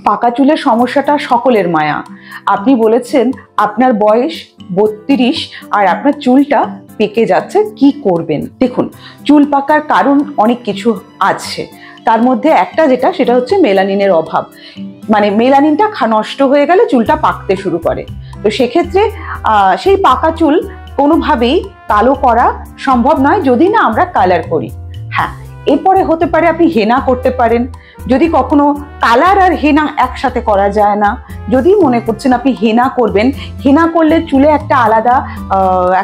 পাকা চুলের সমস্যাটা সকলের মায়া। আপনি বলেছেন আপনার বয়স 32 আর আপনার চুলটা পেকে যাচ্ছে, কি করবেন? দেখুন, চুল পাকার কারণ অনেক কিছু আছে, তার মধ্যে একটা সেটা হচ্ছে মেলানিনের অভাব। মানে মেলানিনটা নষ্ট হয়ে গেলে চুলটা পাকতে শুরু করে। তো সেক্ষেত্রে সেই পাকা চুল কোনোভাবেই কালো করা সম্ভব নয় যদি না আমরা কালার করি। হ্যাঁ, এরপরে হতে পারে আপনি হেনা করতে পারেন। যদি কখনো কালার আর হেনা একসাথে করা যায় না, যদি মনে করছেন আপনি হেনা করবেন, হেনা করলে চুলে একটা আলাদা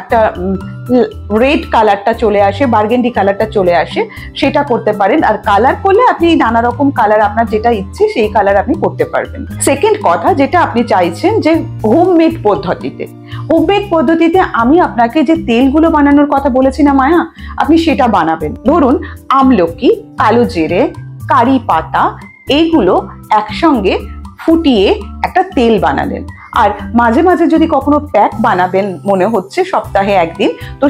একটা রেড কালারটা চলে আসে, বার্গেন্ডি কালারটা চলে আসে, সেটা করতে পারেন। আর কালার করলে আপনি নানা রকম কালার, আপনার যেটা ইচ্ছে সেই কালার আপনি করতে পারবেন। সেকেন্ড কথা, যেটা আপনি চাইছেন যে হোমমেড পদ্ধতিতে, হোমমেড পদ্ধতিতে আমি আপনাকে যে তেলগুলো বানানোর কথা বলেছি না মায়া, আপনি সেটা বানাবেন। ধরুন আমলকি, কালো জিরে, কারি পাতা, এইগুলো একসঙ্গে ফুটিয়ে একটা তেল বানালেন। আর মাঝে মাঝে যদি কখনো প্যাক বানাবেন মনে হচ্ছে সপ্তাহে একদিন, তো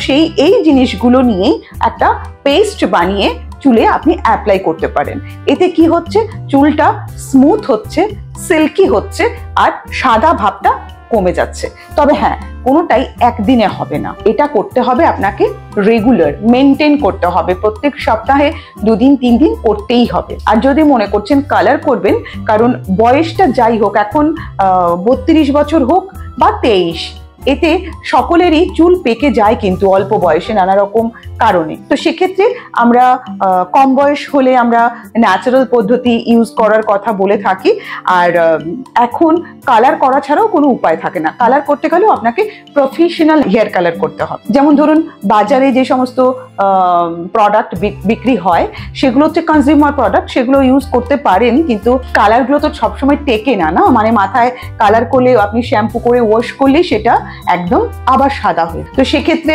এই জিনিসগুলো নিয়েই একটা পেস্ট বানিয়ে চুলে আপনি অ্যাপ্লাই করতে পারেন। এতে কি হচ্ছে, চুলটা স্মুথ হচ্ছে, সিল্কি হচ্ছে, আর সাদা ভাবটা কমে যাচ্ছে। তবে হ্যাঁ, কোনোটাই একদিনে হবে না, এটা করতে হবে আপনাকে রেগুলার মেনটেন করতে হবে, প্রত্যেক সপ্তাহে 2 দিন 3 দিন করতেই হবে। আর যদি মনে করছেন কালার করবেন, কারণ বয়সটা যাই হোক, এখন 32 বছর হোক বা 23, এতে সকলেরই চুল পেকে যায় কিন্তু অল্প বয়সে নানা রকম কারণে। তো সেক্ষেত্রে আমরা কম বয়স হলে আমরা ন্যাচারাল পদ্ধতি ইউজ করার কথা বলে থাকি। আর এখন কালার করা ছাড়াও কোনো উপায় থাকে না, কালার করতে গেলেও আপনাকে প্রফেশনাল হেয়ার কালার করতে হবে। যেমন ধরুন বাজারে যে সমস্ত প্রোডাক্ট বিক্রি হয় সেগুলো হচ্ছে কনজিউমার প্রোডাক্ট, সেগুলো ইউজ করতে পারেন, কিন্তু কালারগুলো তো সবসময় টেকে না, মানে মাথায় কালার করলে আপনি শ্যাম্পু করে ওয়াশ করলে সেটা একদম আবার সাদা হয়ে। তো সেক্ষেত্রে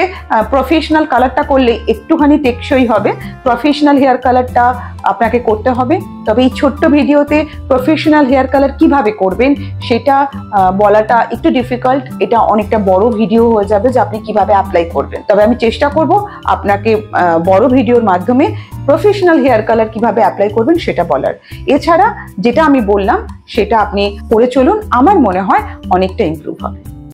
প্রফেশনাল কালারটা করলে একটুখানি টেকসই হবে, প্রফেশনাল হেয়ার কালারটা আপনাকে করতে হবে। তবে এই ছোট্ট ভিডিওতে প্রফেশনাল হেয়ার কালার কিভাবে করবেন সেটা বলাটা একটু ডিফিকাল্ট, এটা অনেকটা বড় ভিডিও হয়ে যাবে যে আপনি কিভাবে অ্যাপ্লাই করবেন। তবে আমি চেষ্টা করব আপনাকে বড় ভিডিওর মাধ্যমে প্রফেশনাল হেয়ার কালার কিভাবে অ্যাপ্লাই করবেন সেটা বলার। এছাড়া যেটা আমি বললাম সেটা আপনি করে চলুন, আমার মনে হয় অনেকটা ইমপ্রুভ হবে।